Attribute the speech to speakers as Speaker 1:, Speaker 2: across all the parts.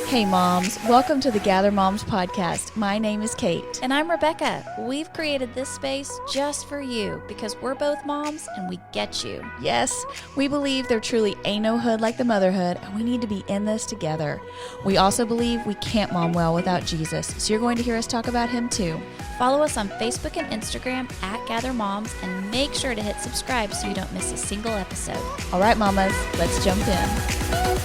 Speaker 1: Hey moms, welcome to the Gather Moms podcast. My name is Kate.
Speaker 2: And I'm Rebecca. We've created this space just for you because we're both moms and we get you.
Speaker 1: Yes, we believe there truly ain't no hood like the motherhood, and we need to be in this together. We also believe we can't mom well without Jesus, so you're going to hear us talk about him too.
Speaker 2: Follow us on Facebook and Instagram at Gather Moms and make sure to hit subscribe so you don't miss a single episode.
Speaker 1: All right, mamas, let's jump in.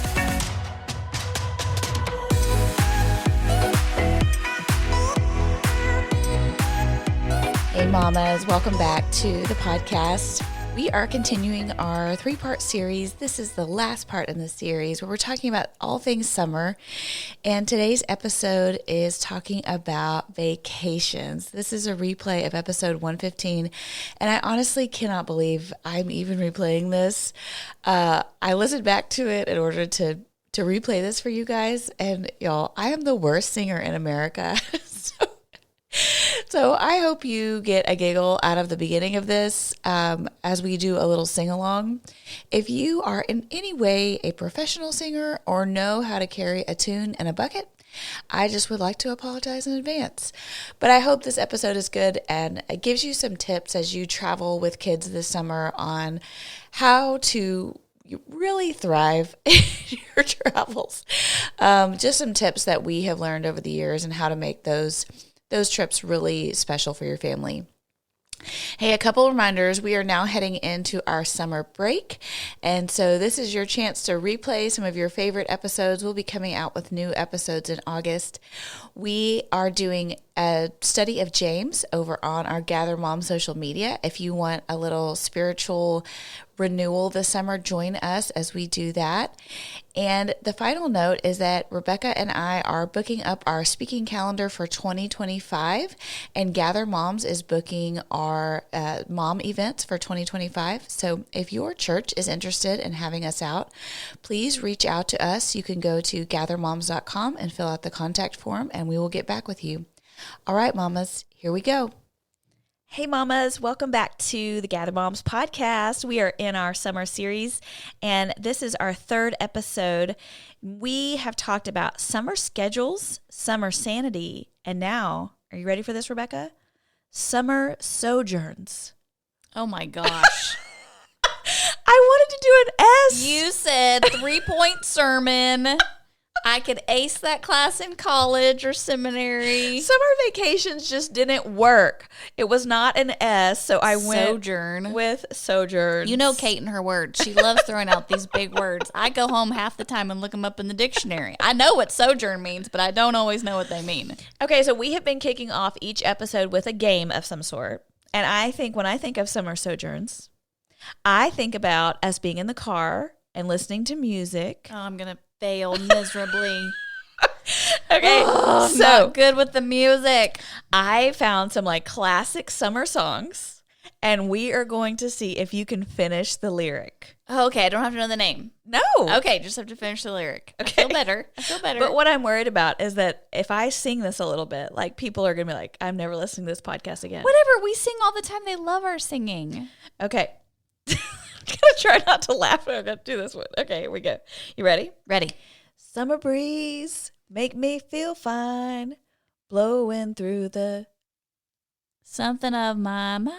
Speaker 1: Hey mamas, welcome back to the podcast. We are continuing our 3-part series. This is the last part in the series where we're talking about all things summer. And today's episode is talking about vacations. This is a replay of episode 115. And I honestly cannot believe I'm even replaying this. I listened back to it in order to replay this for you guys. And y'all, I am the worst singer in America. So I hope you get a giggle out of the beginning of this as we do a little sing-along. If you are in any way a professional singer or know how to carry a tune in a bucket, I just would like to apologize in advance. But I hope this episode is good and it gives you some tips as you travel with kids this summer on how to really thrive in your travels. Just some tips that we have learned over the years and how to make those trips really special for your family. Hey, a couple reminders. We are now heading into our summer break. And so this is your chance to replay some of your favorite episodes. We'll be coming out with new episodes in August. We are doing a study of James over on our Gather Mom social media. If you want a little spiritual renewal this summer, join us as we do that. And the final note is that Rebecca and I are booking up our speaking calendar for 2025, and Gather Moms is booking our mom events for 2025. So if your church is interested in having us out, please reach out to us. You can go to gathermoms.com and fill out the contact form, and we will get back with you. All right, mamas, here we go.
Speaker 2: Hey mamas, welcome back to the Gather Moms podcast. We are in our summer series and this is our 3rd episode. We have talked about summer schedules, summer sanity, and now, are you ready for this, Rebecca? Summer sojourns.
Speaker 1: Oh my gosh.
Speaker 2: I wanted to do an S.
Speaker 1: You said 3-point sermon. I could ace that class in college or seminary.
Speaker 2: Summer vacations just didn't work. It was not an S, so I went with sojourn.
Speaker 1: You know Kate and her words. She loves throwing out these big words. I go home half the time and look them up in the dictionary. I know what sojourn means, but I don't always know what they mean.
Speaker 2: Okay, so we have been kicking off each episode with a game of some sort. And I think when I think of summer sojourns, I think about us being in the car and listening to music.
Speaker 1: Oh, I'm going to fail miserably.
Speaker 2: Okay,
Speaker 1: so not good with the music.
Speaker 2: I found some classic summer songs, and we are going to see if you can finish the lyric.
Speaker 1: Okay, I don't have to know the name.
Speaker 2: No.
Speaker 1: Okay, just have to finish the lyric. Okay. I feel better.
Speaker 2: But what I'm worried about is that if I sing this a little bit, people are going to be like, I'm never listening to this podcast again.
Speaker 1: Whatever, we sing all the time. They love our singing.
Speaker 2: Okay. I'm going to try not to laugh. I'm going to do this one. Okay, here we go. You ready?
Speaker 1: Ready.
Speaker 2: Summer breeze, make me feel fine, blowing through the
Speaker 1: something of my mind.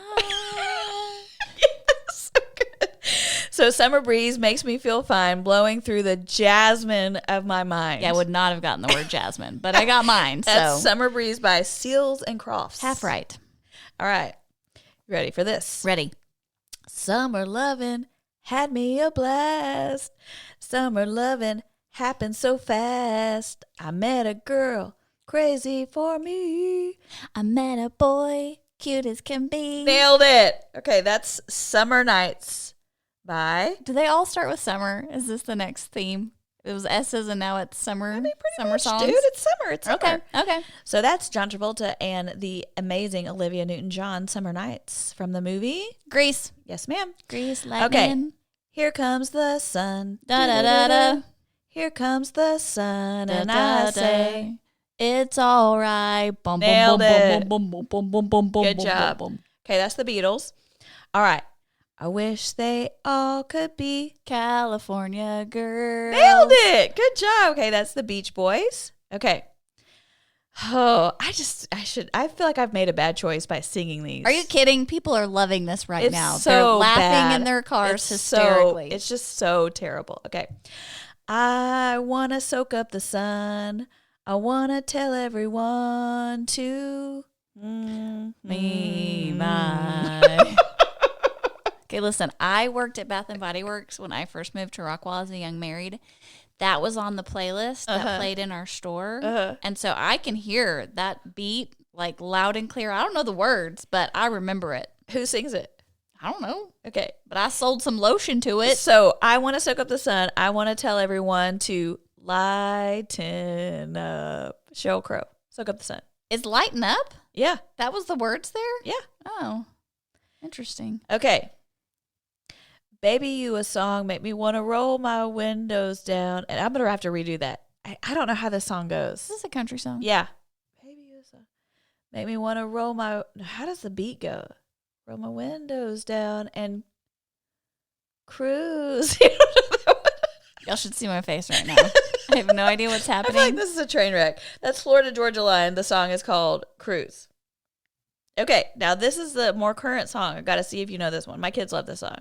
Speaker 2: Yes, so good. So summer breeze makes me feel fine, blowing through the jasmine of my mind.
Speaker 1: Yeah, I would not have gotten the word jasmine, but I got mine.
Speaker 2: That's Summer Breeze by Seals and Crofts.
Speaker 1: Half right.
Speaker 2: All right. You ready for this?
Speaker 1: Ready.
Speaker 2: Summer lovin' had me a blast. Summer lovin' happened so fast. I met a girl crazy for me.
Speaker 1: I met a boy cute as can be.
Speaker 2: Nailed it. Okay, that's Summer Nights by...
Speaker 1: Do they all start with summer? Is this the next theme? It was S's and now it's summer.
Speaker 2: I mean,
Speaker 1: summer
Speaker 2: much,
Speaker 1: songs.
Speaker 2: Dude, it's summer. It's summer.
Speaker 1: Okay.
Speaker 2: So that's John Travolta and the amazing Olivia Newton-John, Summer Nights from the movie
Speaker 1: Grease.
Speaker 2: Yes, ma'am.
Speaker 1: Grease, lightning.
Speaker 2: Okay. Here comes the sun.
Speaker 1: Da da da da.
Speaker 2: Here comes the sun,
Speaker 1: Da,
Speaker 2: and
Speaker 1: da,
Speaker 2: I say,
Speaker 1: it's all right. Bum,
Speaker 2: Nailed
Speaker 1: bum,
Speaker 2: it.
Speaker 1: bum, bum, bum, bum, bum, bum, bum,
Speaker 2: Good
Speaker 1: bum,
Speaker 2: job.
Speaker 1: bum, bum.
Speaker 2: Okay, that's the Beatles. All right. I wish they all could be
Speaker 1: California girls.
Speaker 2: Nailed it. Good job. Okay, that's the Beach Boys. Okay. Oh, I feel like I've made a bad choice by singing these.
Speaker 1: Are you kidding? People are loving this right
Speaker 2: It's
Speaker 1: now.
Speaker 2: so
Speaker 1: They're laughing
Speaker 2: bad.
Speaker 1: in their cars
Speaker 2: It's
Speaker 1: hysterically.
Speaker 2: it's just so terrible. Okay. I want to soak up the sun. I want to tell everyone to
Speaker 1: me, my. Okay, listen, I worked at Bath and Body Works when I first moved to Rockwall as a young married. That was on the playlist that played in our store. And so I can hear that beat like loud and clear. I don't know the words, but I remember it.
Speaker 2: Who sings it?
Speaker 1: I don't know.
Speaker 2: Okay.
Speaker 1: But I sold some lotion to it.
Speaker 2: So I want to soak up the sun. I want to tell everyone to lighten up. Sheryl Crow. Soak up the sun.
Speaker 1: Is lighten up?
Speaker 2: Yeah.
Speaker 1: That was the words there?
Speaker 2: Yeah.
Speaker 1: Oh, interesting.
Speaker 2: Okay. Baby, you a song, make me want to roll my windows down. And I'm going to have to redo that. I don't know how this song goes.
Speaker 1: Is this a country song?
Speaker 2: Yeah. Baby, you a song, make me want to roll my, how does the beat go? Roll my windows down and cruise.
Speaker 1: Y'all should see my face right now. I have no idea what's
Speaker 2: I
Speaker 1: happening.
Speaker 2: feel like this is a train wreck. That's Florida Georgia Line. The song is called Cruise. Okay, now this is the more current song. I got to see if you know this one. My kids love this song.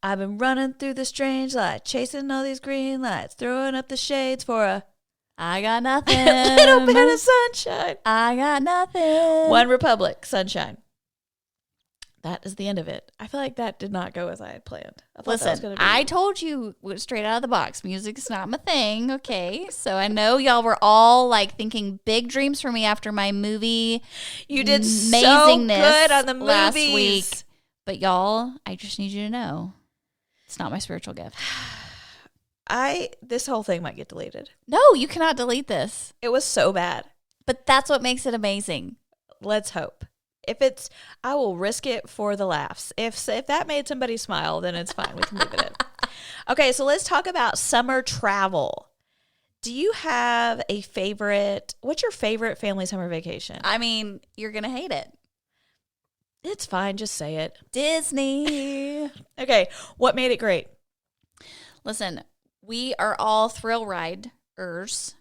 Speaker 2: I've been running through the strange light, chasing all these green lights, throwing up the shades for a
Speaker 1: I got nothing.
Speaker 2: little bit of sunshine.
Speaker 1: I got nothing.
Speaker 2: One Republic, Sunshine. That is the end of it. I feel like that did not go as I had planned. I thought that was
Speaker 1: Listen,
Speaker 2: gonna be...
Speaker 1: I told you straight out of the box, music's not my thing, okay? So I know y'all were all like thinking big dreams for me after my movie.
Speaker 2: You did so
Speaker 1: amazingness
Speaker 2: good on the movies.
Speaker 1: last week. But y'all, I just need you to know, it's not my spiritual gift.
Speaker 2: This whole thing might get deleted.
Speaker 1: No, you cannot delete this.
Speaker 2: It was so bad.
Speaker 1: But that's what makes it amazing.
Speaker 2: Let's hope. If it's, I will risk it for the laughs. If that made somebody smile, then it's fine. We can leave it in. Okay, so let's talk about summer travel. Do you have a favorite? What's your favorite family summer vacation?
Speaker 1: I mean, you're going to hate it.
Speaker 2: It's fine. Just say it.
Speaker 1: Disney.
Speaker 2: Okay, what made it great?
Speaker 1: Listen, we are all thrill riders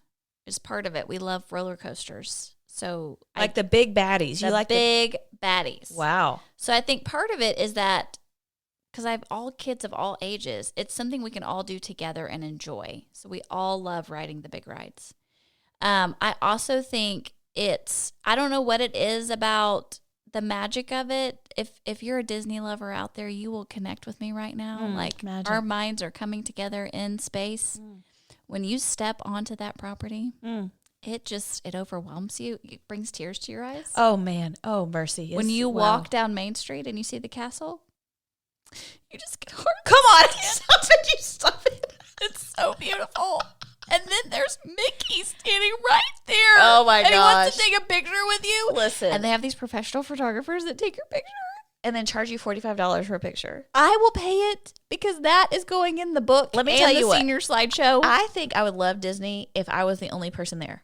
Speaker 1: is part of it. We love roller coasters. So
Speaker 2: Like the big baddies. You like
Speaker 1: big baddies.
Speaker 2: Wow.
Speaker 1: So I think part of it is that because I have all kids of all ages, it's something we can all do together and enjoy. So we all love riding the big rides. I also think I don't know what it is about the magic of it. If you're a Disney lover out there, you will connect with me right now.
Speaker 2: Magic.
Speaker 1: Our minds are coming together in space. When you step onto that property, it overwhelms you. It brings tears to your eyes.
Speaker 2: Oh, man. Oh, mercy.
Speaker 1: When you walk down Main Street and you see the castle, you just get heart.
Speaker 2: Come on. Stop it.
Speaker 1: It's so beautiful. And then there's Mickey standing right there.
Speaker 2: Oh, my
Speaker 1: And he wants to
Speaker 2: gosh.
Speaker 1: take a picture with you.
Speaker 2: Listen.
Speaker 1: And they have these professional photographers that take your picture.
Speaker 2: And then charge you $45 for a picture.
Speaker 1: I will pay it because that is going in the book.
Speaker 2: Let me
Speaker 1: and
Speaker 2: tell you
Speaker 1: the
Speaker 2: what.
Speaker 1: senior slideshow.
Speaker 2: I think I would love Disney if I was the only person there.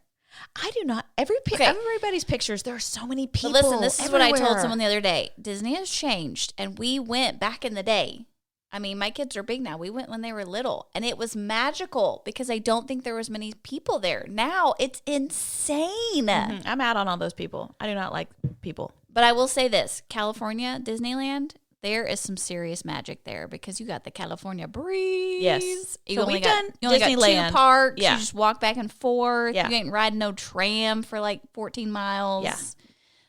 Speaker 2: I do not. Everybody's pictures. There are so many people.
Speaker 1: But listen, this is what I told
Speaker 2: everywhere.
Speaker 1: someone the other day. Disney has changed, and we went back in the day. I mean, my kids are big now. We went when they were little, and it was magical because I don't think there was many people there. Now it's insane.
Speaker 2: I'm out on all those people. I do not like people.
Speaker 1: But I will say this: California, Disneyland, there is some serious magic there because you got the California breeze.
Speaker 2: Yes.
Speaker 1: You
Speaker 2: So
Speaker 1: only
Speaker 2: we've
Speaker 1: got,
Speaker 2: done
Speaker 1: you only got
Speaker 2: Disneyland.
Speaker 1: 2 parks.
Speaker 2: Yeah.
Speaker 1: You just walk back and forth.
Speaker 2: Yeah.
Speaker 1: You ain't riding no tram for like 14 miles.
Speaker 2: Yeah.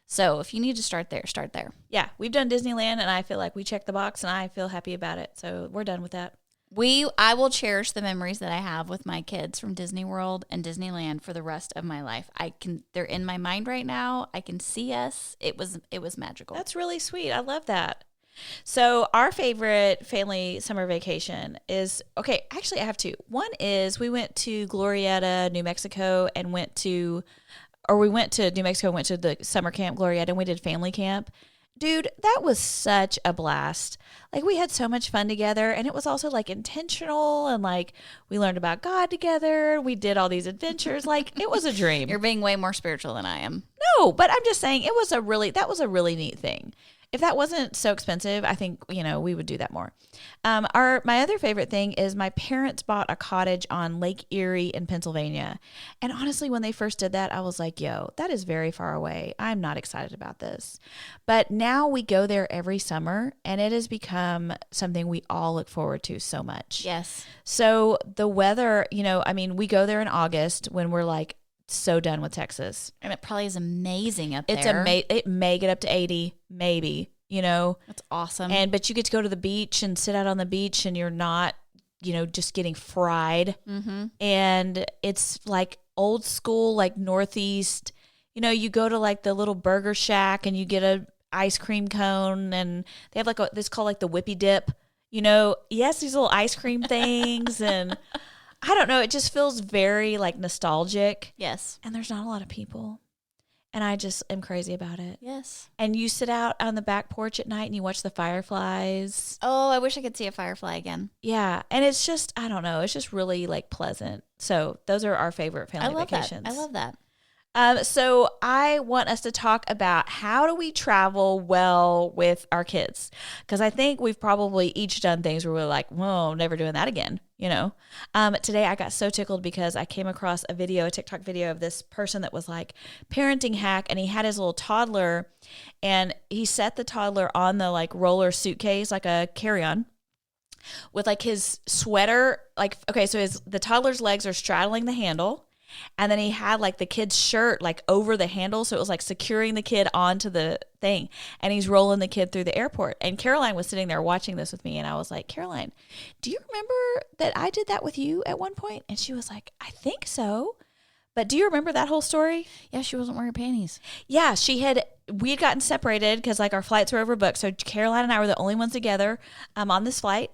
Speaker 1: So if you need to start there, start there.
Speaker 2: Yeah, we've done Disneyland, and I feel like we checked the box, and I feel happy about it. So we're done with that.
Speaker 1: I will cherish the memories that I have with my kids from Disney World and Disneyland for the rest of my life. They're in my mind right now. I can see us. It was magical.
Speaker 2: That's really sweet. I love that. So our favorite family summer vacation is, okay, actually I have 2. One is we went to Glorieta, New Mexico, and we went to New Mexico and went to the summer camp Glorieta, and we did family camp. Dude, that was such a blast. Like, we had so much fun together, and it was also like intentional, and like we learned about God together. We did all these adventures. Like, it was a dream.
Speaker 1: You're being way more spiritual than I am.
Speaker 2: No, but I'm just saying that was a really neat thing. if that wasn't so expensive, I think, we would do that more. My other favorite thing is my parents bought a cottage on Lake Erie in Pennsylvania. And honestly, when they first did that, I was like, yo, that is very far away. I'm not excited about this. But now we go there every summer, and it has become something we all look forward to so much.
Speaker 3: Yes.
Speaker 2: So the weather, we go there in August when we're like so done with Texas.
Speaker 3: And it probably is amazing up there.
Speaker 2: It may get up to 80, maybe,
Speaker 3: That's awesome.
Speaker 2: But you get to go to the beach and sit out on the beach, and you're not, just getting fried.
Speaker 3: Mm-hmm.
Speaker 2: And it's like old school, like Northeast. You go to like the little burger shack and you get a ice cream cone, and they have like this called like the whippy dip. Yes, these little ice cream things, and I don't know. It just feels very like nostalgic.
Speaker 3: Yes.
Speaker 2: And there's not a lot of people. And I just am crazy about it.
Speaker 3: Yes.
Speaker 2: And you sit out on the back porch at night and you watch the fireflies.
Speaker 3: Oh, I wish I could see a firefly again.
Speaker 2: Yeah. And it's just, I don't know. It's just really like pleasant. So those are our favorite family vacations.
Speaker 3: I love that.
Speaker 2: So I want us to talk about how do we travel well with our kids? Because I think we've probably each done things where we're like, whoa, never doing that again. Today I got so tickled because I came across a TikTok video of this person that was like parenting hack, and he had his little toddler, and he set the toddler on the like roller suitcase, like a carry-on, with like his sweater, like, okay, so the toddler's legs are straddling the handle. And then he had like the kid's shirt like over the handle. So it was like securing the kid onto the thing. And he's rolling the kid through the airport. And Caroline was sitting there watching this with me. And I was like, Caroline, do you remember that I did that with you at one point? And she was like, I think so. But do you remember that whole story?
Speaker 3: Yeah, she wasn't wearing panties.
Speaker 2: Yeah, we had gotten separated because like our flights were overbooked. So Caroline and I were the only ones together on this flight.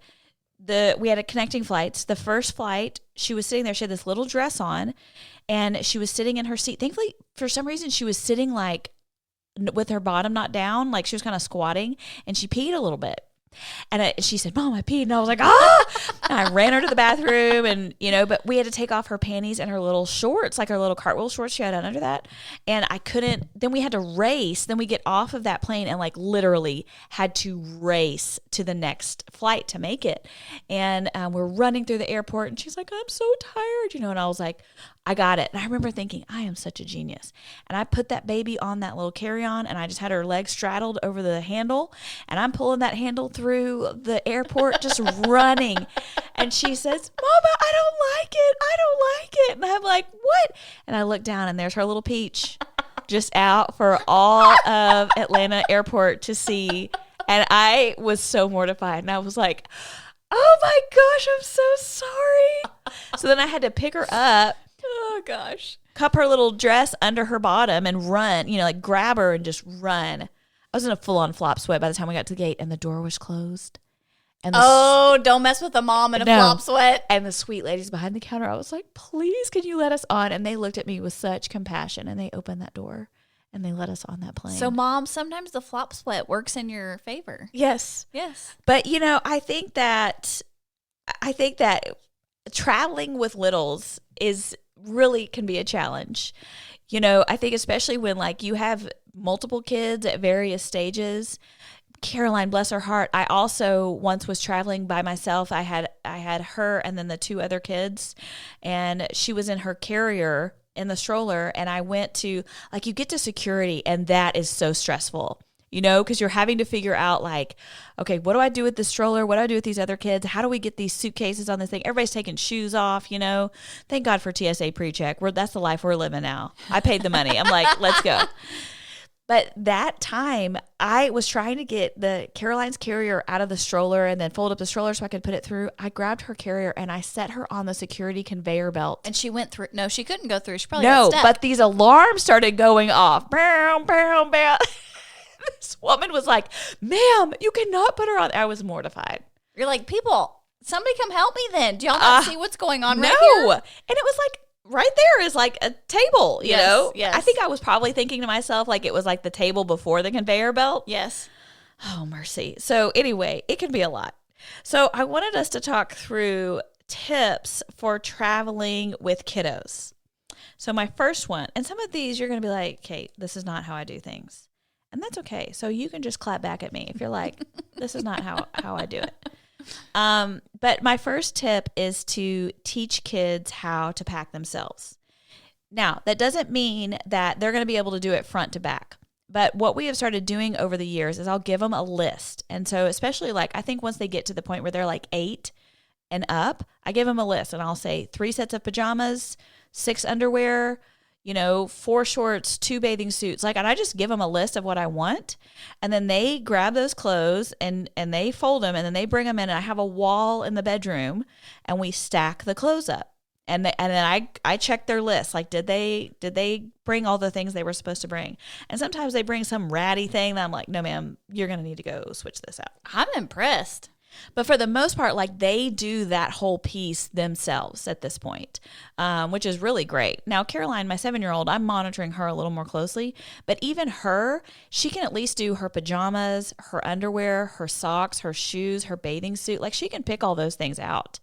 Speaker 2: We had a connecting flights. The first flight, she was sitting there. She had this little dress on, and she was sitting in her seat. Thankfully, for some reason, she was sitting like with her bottom not down, like she was kind of squatting, and she peed a little bit. And she said, Mom, I peed. And I was like, ah! And I ran her to the bathroom, and, but we had to take off her panties and her little shorts, like her little cartwheel shorts she had on under that. And I couldn't, then we had to race. Then we get off of that plane and like literally had to race to the next flight to make it. And we're running through the airport, and she's like, I'm so tired, and I was like, I got it. And I remember thinking, I am such a genius. And I put that baby on that little carry-on, and I just had her legs straddled over the handle, and I'm pulling that handle through the airport, just running. And she says, Mama, I don't like it. I don't like it. And I'm like, what? And I look down, and there's her little peach just out for all of Atlanta airport to see. And I was so mortified. And I was like, oh my gosh, I'm so sorry. So then I had to pick her up.
Speaker 3: Oh, gosh.
Speaker 2: Cup her little dress under her bottom and run, like grab her and just run. I was in a full-on flop sweat by the time we got to the gate, and the door was closed. And
Speaker 3: don't mess with a mom in a flop sweat.
Speaker 2: And the sweet ladies behind the counter, I was like, please, can you let us on? And they looked at me with such compassion, and they opened that door, and they let us on that plane.
Speaker 3: So, Mom, sometimes the flop sweat works in your favor.
Speaker 2: Yes.
Speaker 3: Yes.
Speaker 2: But, I think that traveling with littles really can be a challenge. I think especially when like you have multiple kids at various stages. Caroline, bless her heart, I also once was traveling by myself. I had her and then the two other kids, and she was in her carrier in the stroller, and I went to like, you get to security, and that is so stressful. Because you're having to figure out like, okay, what do I do with the stroller? What do I do with these other kids? How do we get these suitcases on this thing? Everybody's taking shoes off, Thank God for TSA pre-check. That's the life we're living now. I paid the money. I'm like, let's go. But that time, I was trying to get the Caroline's carrier out of the stroller and then fold up the stroller so I could put it through. I grabbed her carrier and I set her on the security conveyor belt.
Speaker 3: And she went through. No, she couldn't go through. She probably got stuck.
Speaker 2: But these alarms started going off. Bow, bow, bow. This woman was like, ma'am, you cannot put her on. I was mortified.
Speaker 3: You're like, people, somebody come help me then. Do y'all not see what's going on right
Speaker 2: here?
Speaker 3: No.
Speaker 2: And it was like, right there is like a table, you know?
Speaker 3: Yes.
Speaker 2: I think I was probably thinking to myself, like it was like the table before the conveyor belt.
Speaker 3: Yes.
Speaker 2: Oh, mercy. So anyway, it can be a lot. So I wanted us to talk through tips for traveling with kiddos. So my first one, and some of these you're going to be like, Kate, this is not how I do things. And that's okay. So you can just clap back at me if you're like, this is not how I do it. But my first tip is to teach kids how to pack themselves. Now, that doesn't mean that they're going to be able to do it front to back. But what we have started doing over the years is I'll give them a list. And so especially like I think once they get to the point where they're like 8 and up, I give them a list and I'll say 3 sets of pajamas, 6 underwear, 4 shorts, 2 bathing suits. And I just give them a list of what I want. And then they grab those clothes and they fold them and then they bring them in. And I have a wall in the bedroom and we stack the clothes up. And then I check their list. Like, did they bring all the things they were supposed to bring? And sometimes they bring some ratty thing that I'm like, no, ma'am, you're going to need to go switch this out.
Speaker 3: I'm impressed.
Speaker 2: But for the most part, like they do that whole piece themselves at this point, which is really great. Now, Caroline, my 7-year-old, I'm monitoring her a little more closely. But even her, she can at least do her pajamas, her underwear, her socks, her shoes, her bathing suit. Like she can pick all those things out.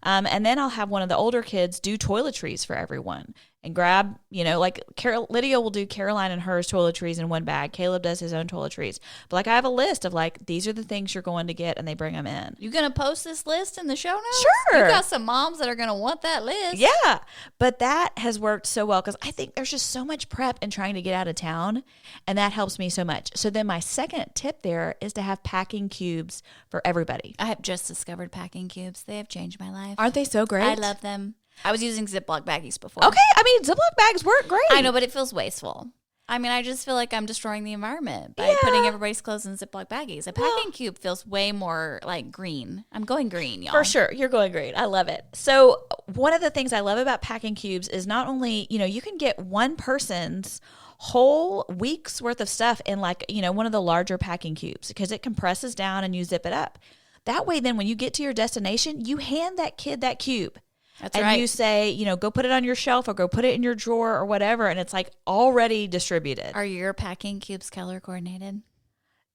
Speaker 2: And then I'll have one of the older kids do toiletries for everyone and grab, Lydia will do Caroline and hers toiletries in one bag. Caleb does his own toiletries. But like I have a list of like, these are the things you're going to get and they bring them in.
Speaker 3: You going to post this list in the show notes?
Speaker 2: Sure.
Speaker 3: You got some moms that are going to want that list.
Speaker 2: Yeah. But that has worked so well because I think there's just so much prep in trying to get out of town and that helps me so much. So then my second tip there is to have packing cubes for everybody.
Speaker 3: I have just discovered packing cubes. They have changed my life.
Speaker 2: Aren't they so great?
Speaker 3: I love them. I was using Ziploc baggies before.
Speaker 2: Okay. I mean, Ziploc bags work great.
Speaker 3: I know, but it feels wasteful. I mean, I just feel like I'm destroying the environment by putting everybody's clothes in Ziploc baggies. A packing cube feels way more like green. I'm going green, y'all.
Speaker 2: For sure. You're going green. I love it. So one of the things I love about packing cubes is not only, you can get one person's whole week's worth of stuff in like, one of the larger packing cubes because it compresses down and you zip it up. That way, then when you get to your destination, you hand that kid that cube.
Speaker 3: That's right.
Speaker 2: And you say, go put it on your shelf or go put it in your drawer or whatever. And it's like already distributed.
Speaker 3: Are your packing cubes color coordinated?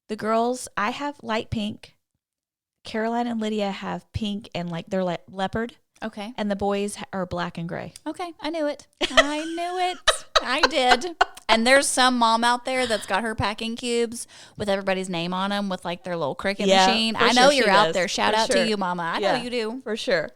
Speaker 2: The girls, I have light pink. Caroline and Lydia have pink and like they're like leopard.
Speaker 3: Okay.
Speaker 2: And the boys are black and gray.
Speaker 3: Okay. I knew it. I knew it. I did. And there's some mom out there that's got her packing cubes with everybody's name on them with like their little Cricut machine. I know you're out there. Shout out to you, Mama. I know you do.
Speaker 2: For sure.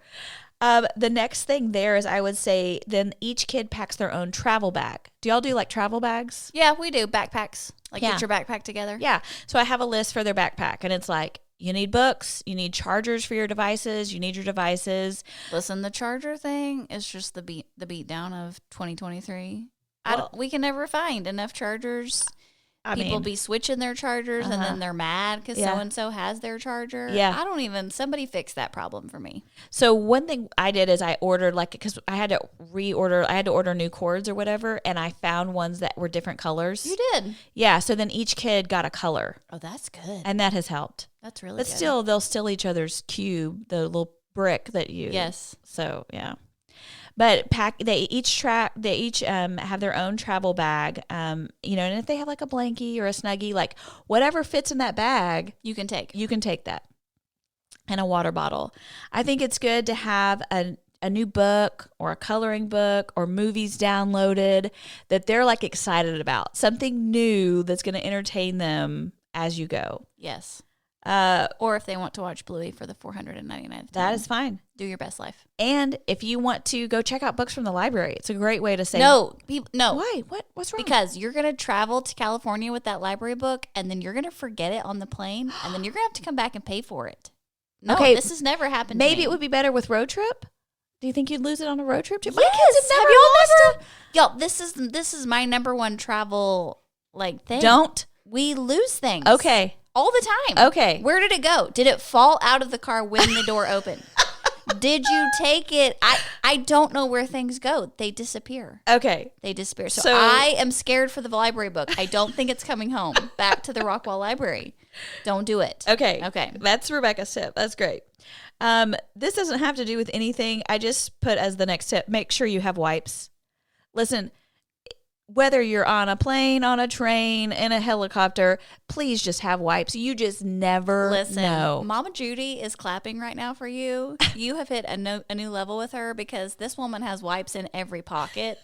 Speaker 2: The next thing there is I would say then each kid packs their own travel bag. Do y'all do like travel bags?
Speaker 3: Yeah, we do. Backpacks. Like get your backpack together.
Speaker 2: Yeah. So I have a list for their backpack and it's like, you need books, you need chargers for your devices, you need your devices.
Speaker 3: Listen, the charger thing is just the beat down of 2023. We can never find enough chargers. People be switching their chargers and then they're mad because so-and-so has their charger. Yeah. Somebody fix that problem for me.
Speaker 2: So one thing I did is I ordered because I had to order new cords or whatever. And I found ones that were different colors.
Speaker 3: You did?
Speaker 2: Yeah. So then each kid got a color.
Speaker 3: Oh, that's good.
Speaker 2: And that has helped.
Speaker 3: That's really
Speaker 2: good. But still, they'll steal each other's cube, the little brick that you.
Speaker 3: Yes.
Speaker 2: So, yeah. But they each have their own travel bag, and if they have like a blankie or a Snuggie, like whatever fits in that bag,
Speaker 3: you can take that,
Speaker 2: and a water bottle. I think it's good to have a new book or a coloring book or movies downloaded that they're like excited about, something new that's going to entertain them as you go.
Speaker 3: Yes. Or if they want to watch Bluey for the 499th time.
Speaker 2: That is fine.
Speaker 3: Do your best life.
Speaker 2: And if you want to go check out books from the library, it's a great way to say
Speaker 3: no.
Speaker 2: Why? What's wrong?
Speaker 3: Because you're going to travel to California with that library book, and then you're going to forget it on the plane, and then you're going to have to come back and pay for it. No, this has never happened.
Speaker 2: Maybe it would be better with road trip. Do you think you'd lose it on a road trip too?
Speaker 3: Yes. Have y'all never? Y'all, this is my number one travel thing.
Speaker 2: Don't
Speaker 3: we lose things?
Speaker 2: Okay.
Speaker 3: All the time.
Speaker 2: Okay.
Speaker 3: Where did it go? Did it fall out of the car when the door opened? Did you take it? I don't know where things go. They disappear.
Speaker 2: Okay.
Speaker 3: They disappear. So I am scared for the library book. I don't think it's coming home back to the Rockwall Library. Don't do it.
Speaker 2: Okay.
Speaker 3: Okay.
Speaker 2: That's Rebecca's tip. That's great. This doesn't have to do with anything. I just put as the next tip, make sure you have wipes. Listen, whether you're on a plane, on a train, in a helicopter, please just have wipes. You just never know.
Speaker 3: Mama Judy is clapping right now for you. You have hit a new level with her because this woman has wipes in every pocket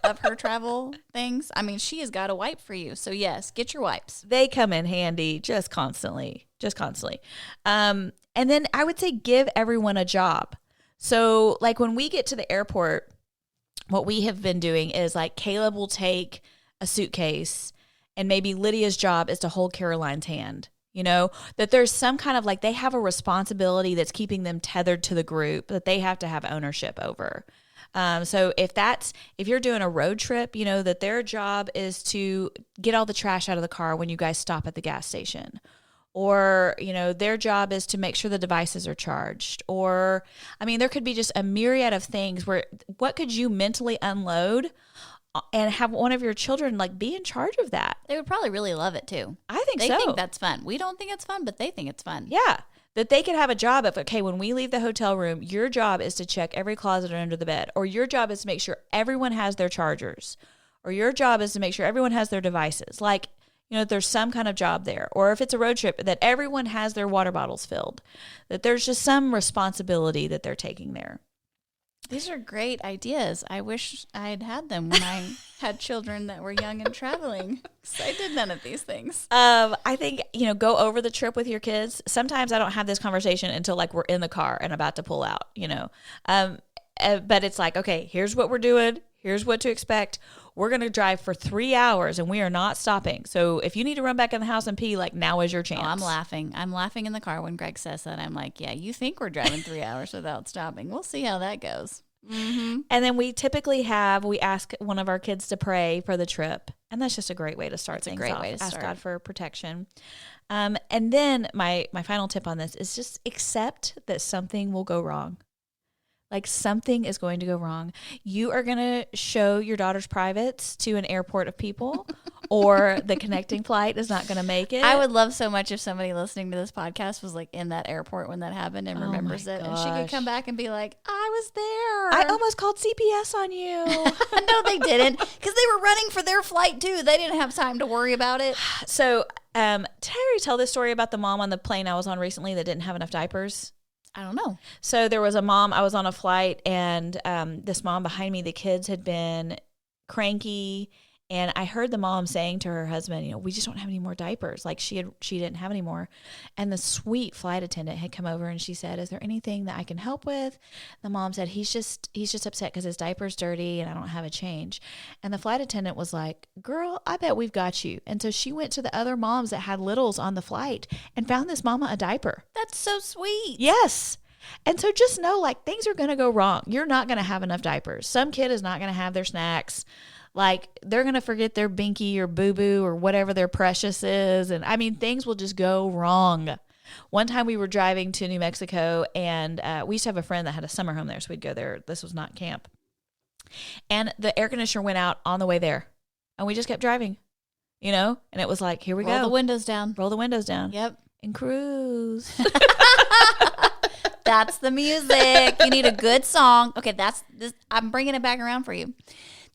Speaker 3: of her travel things. I mean, she has got a wipe for you. So yes, get your wipes.
Speaker 2: They come in handy just constantly. And then I would say give everyone a job. So like when we get to the airport, what we have been doing is like Caleb will take a suitcase and maybe Lydia's job is to hold Caroline's hand. You know, that there's some kind of like they have a responsibility that's keeping them tethered to the group that they have to have ownership over. So if you're doing a road trip, you know, that their job is to get all the trash out of the car when you guys stop at the gas station. Or, you know, their job is to make sure the devices are charged. Or, I mean, there could be just a myriad of things where what could you mentally unload and have one of your children like be in charge of that?
Speaker 3: They would probably really love it too.
Speaker 2: I think
Speaker 3: they
Speaker 2: so.
Speaker 3: They think that's fun. We don't think it's fun, but they think it's fun.
Speaker 2: Yeah. That they could have a job of, okay, when we leave the hotel room, your job is to check every closet under the bed. Or your job is to make sure everyone has their chargers. Or your job is to make sure everyone has their devices. Like, you know, there's some kind of job there. Or if it's a road trip, that everyone has their water bottles filled. That there's just some responsibility that they're taking there.
Speaker 3: These are great ideas. I wish I had had them when I had children that were young and traveling. Because I did none of these things.
Speaker 2: I think, you know, go over the trip with your kids. Sometimes I don't have this conversation until like we're in the car and about to pull out, you know. But it's like, okay, here's what we're doing. Here's what to expect. We're going to drive for 3 hours and we are not stopping. So if you need to run back in the house and pee, like now is your chance.
Speaker 3: Oh, I'm laughing. I'm laughing in the car when Greg says that. I'm like, yeah, you think we're driving 3 hours without stopping. We'll see how that goes.
Speaker 2: Mm-hmm. And then we typically we ask one of our kids to pray for the trip. And that's just a great way to start things off. Ask God for protection. And then my final tip on this is just accept that something will go wrong. Like something is going to go wrong. You are going to show your daughter's privates to an airport of people or the connecting flight is not going to make it.
Speaker 3: I would love so much if somebody listening to this podcast was like in that airport when that happened and remembers it. And she could come back and be like, I was there.
Speaker 2: I almost called CPS on you.
Speaker 3: No, they didn't. Because they were running for their flight too. They didn't have time to worry about it.
Speaker 2: So did I already tell this story about the mom on the plane I was on recently that didn't have enough diapers?
Speaker 3: I don't know.
Speaker 2: So there was a mom, I was on a flight and this mom behind me, the kids had been cranky and I heard the mom saying to her husband, you know, we just don't have any more diapers. Like she didn't have any more. And the sweet flight attendant had come over and she said, is there anything that I can help with? The mom said, he's just upset because his diaper's dirty and I don't have a change. And the flight attendant was like, girl, I bet we've got you. And so she went to the other moms that had littles on the flight and found this mama a diaper.
Speaker 3: That's so sweet.
Speaker 2: Yes. And so just know, like, things are going to go wrong. You're not going to have enough diapers. Some kid is not going to have their snacks. Like, they're going to forget their binky or boo-boo or whatever their precious is. And, I mean, things will just go wrong. One time we were driving to New Mexico, and we used to have a friend that had a summer home there, so we'd go there. This was not camp. And the air conditioner went out on the way there. And we just kept driving, you know? And it was like, here we go.
Speaker 3: Roll the windows down.
Speaker 2: Roll the windows down.
Speaker 3: Yep.
Speaker 2: And cruise.
Speaker 3: That's the music. You need a good song. Okay, I'm bringing it back around for you.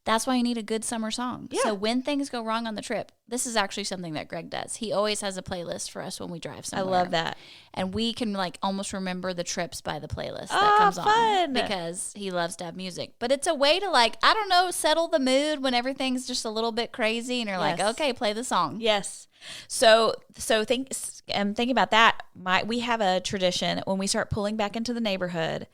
Speaker 3: That's why you need a good summer song. Yeah. So when things go wrong on the trip, this is actually something that Greg does. He always has a playlist for us when we drive somewhere.
Speaker 2: I love that.
Speaker 3: And we can like almost remember the trips by the playlist that comes on because he loves to have music. But it's a way to like, I don't know, settle the mood when everything's just a little bit crazy and you're like, okay, play the song.
Speaker 2: Yes. So thinking about that, we have a tradition when we start pulling back into the neighborhood.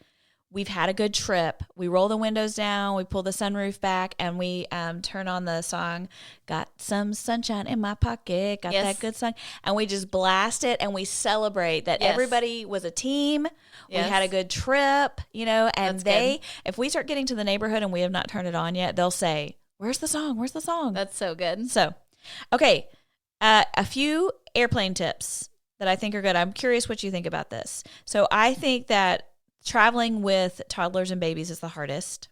Speaker 2: We've had a good trip. We roll the windows down, we pull the sunroof back, and we turn on the song, Got Some Sunshine in My Pocket, got that good song. And we just blast it, and we celebrate that everybody was a team. We had a good trip, you know, and if we start getting to the neighborhood and we have not turned it on yet, they'll say, where's the song? Where's the song?
Speaker 3: That's so good.
Speaker 2: So, okay, a few airplane tips that I think are good. I'm curious what you think about this. So I think that traveling with toddlers and babies is the hardest.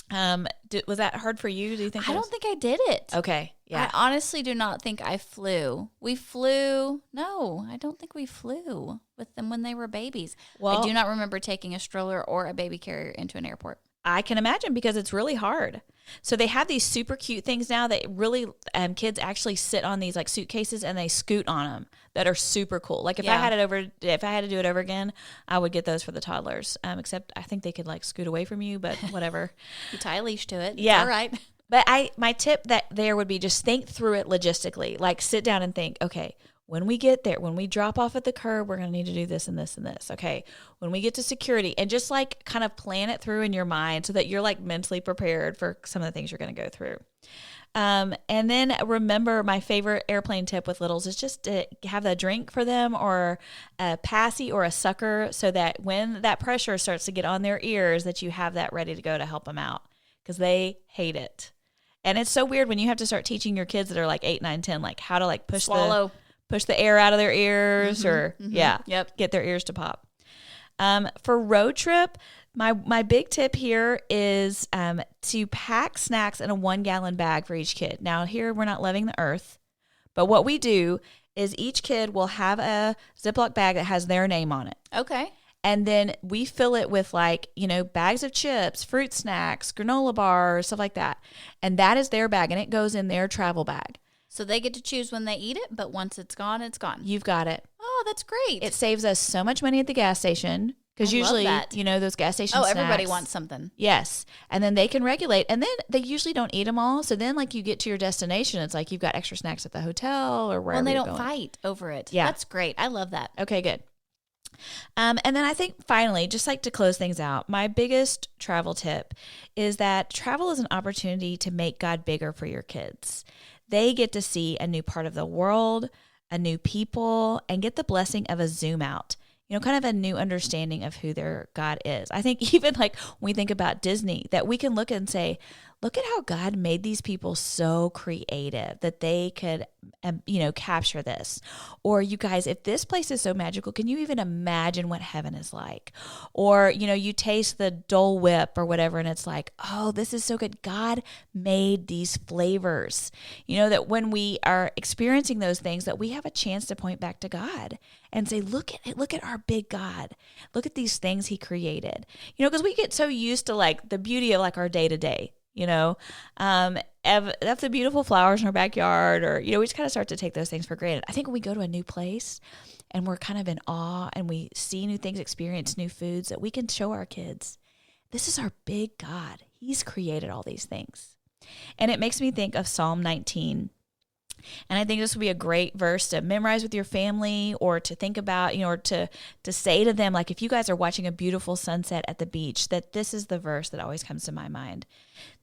Speaker 2: Was that hard for you? Do you think?
Speaker 3: I don't think I did it.
Speaker 2: Okay. Yeah.
Speaker 3: I honestly do not think I flew. We flew. No, I don't think we flew with them when they were babies. Well, I do not remember taking a stroller or a baby carrier into an airport.
Speaker 2: I can imagine, because it's really hard. So they have these super cute things now that really kids actually sit on these like suitcases and they scoot on them that are super cool. Like if I had to do it over again, I would get those for the toddlers. Except I think they could like scoot away from you, but whatever.
Speaker 3: You tie a leash to it.
Speaker 2: Yeah.
Speaker 3: All right.
Speaker 2: But my tip that there would be just think through it logistically. Like sit down and think, okay, when we get there, when we drop off at the curb, we're going to need to do this and this and this. Okay. When we get to security, and just like kind of plan it through in your mind so that you're like mentally prepared for some of the things you're going to go through. And then remember, my favorite airplane tip with littles is just to have a drink for them, or a passy or a sucker, so that when that pressure starts to get on their ears, that you have that ready to go to help them out, because they hate it. And it's so weird when you have to start teaching your kids that are like 8, 9, 10, like how to like push the air out of their ears, get their ears to pop. For road trip, my big tip here is to pack snacks in a 1-gallon bag for each kid. Now here we're not loving the earth, but what we do is each kid will have a Ziploc bag that has their name on it.
Speaker 3: Okay.
Speaker 2: And then we fill it with like, bags of chips, fruit snacks, granola bars, stuff like that. And that is their bag, and it goes in their travel bag.
Speaker 3: So they get to choose when they eat it, but once it's gone, it's gone.
Speaker 2: You've got it.
Speaker 3: Oh, that's great.
Speaker 2: It saves us so much money at the gas station, because usually, those gas station snacks.
Speaker 3: Everybody wants something.
Speaker 2: Yes. And then they can regulate. And then they usually don't eat them all. So then like you get to your destination, it's like you've got extra snacks at the hotel or wherever
Speaker 3: you're
Speaker 2: going.
Speaker 3: Well, they don't fight over it.
Speaker 2: Yeah.
Speaker 3: That's great. I love that.
Speaker 2: Okay, good. And then I think finally, just like to close things out, my biggest travel tip is that travel is an opportunity to make God bigger for your kids. They get to see a new part of the world, a new people, and get the blessing of a zoom out, kind of a new understanding of who their God is. I think even like when we think about Disney, that we can look and say, look at how God made these people so creative that they could, capture this. Or you guys, if this place is so magical, can you even imagine what heaven is like? Or, you taste the Dole Whip or whatever, and it's like, oh, this is so good. God made these flavors. That when we are experiencing those things, that we have a chance to point back to God and say, look at our big God. Look at these things he created. Because we get so used to like the beauty of like our day to day. Of the beautiful flowers in our backyard, or, we just kind of start to take those things for granted. I think when we go to a new place and we're kind of in awe and we see new things, experience new foods, that we can show our kids, this is our big God. He's created all these things. And it makes me think of Psalm 19. And I think this would be a great verse to memorize with your family, or to think about, or to say to them, like if you guys are watching a beautiful sunset at the beach, that this is the verse that always comes to my mind.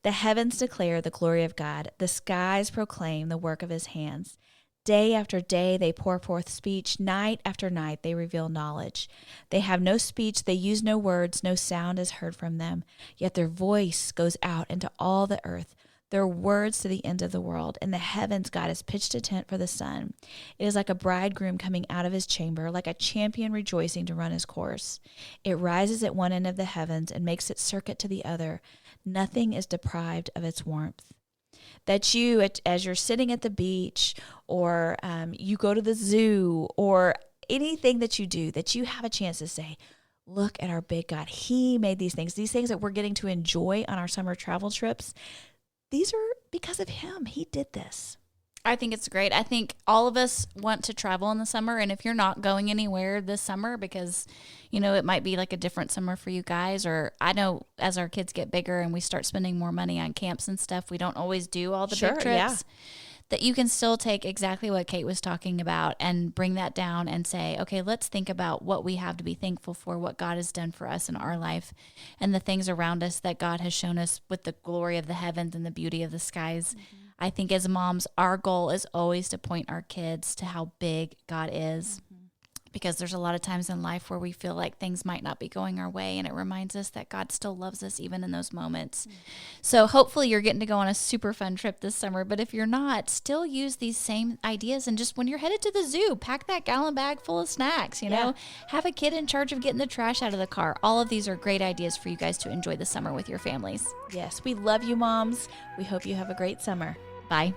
Speaker 2: The heavens declare the glory of God. The skies proclaim the work of his hands. Day after day they pour forth speech. Night after night they reveal knowledge. They have no speech. They use no words. No sound is heard from them. Yet their voice goes out into all the earth. Their words to the end of the world. In the heavens, God has pitched a tent for the sun. It is like a bridegroom coming out of his chamber, like a champion rejoicing to run his course. It rises at one end of the heavens and makes its circuit to the other. Nothing is deprived of its warmth. That you, as you're sitting at the beach, or you go to the zoo, or anything that you do, that you have a chance to say, look at our big God. He made these things that we're getting to enjoy on our summer travel trips. These are because of him. He did this.
Speaker 3: I think it's great. I think all of us want to travel in the summer. And if you're not going anywhere this summer because, it might be like a different summer for you guys, or I know as our kids get bigger and we start spending more money on camps and stuff, we don't always do all the big trips. Yeah. That you can still take exactly what Kate was talking about and bring that down and say, okay, let's think about what we have to be thankful for, what God has done for us in our life, and the things around us that God has shown us with the glory of the heavens and the beauty of the skies. Mm-hmm. I think as moms, our goal is always to point our kids to how big God is. Mm-hmm. Because there's a lot of times in life where we feel like things might not be going our way, and it reminds us that God still loves us even in those moments. Mm-hmm. So hopefully you're getting to go on a super fun trip this summer, but if you're not, still use these same ideas, and just when you're headed to the zoo, pack that gallon bag full of snacks, have a kid in charge of getting the trash out of the car. All of these are great ideas for you guys to enjoy the summer with your families.
Speaker 2: Yes, we love you, moms. We hope you have a great summer.
Speaker 3: Bye.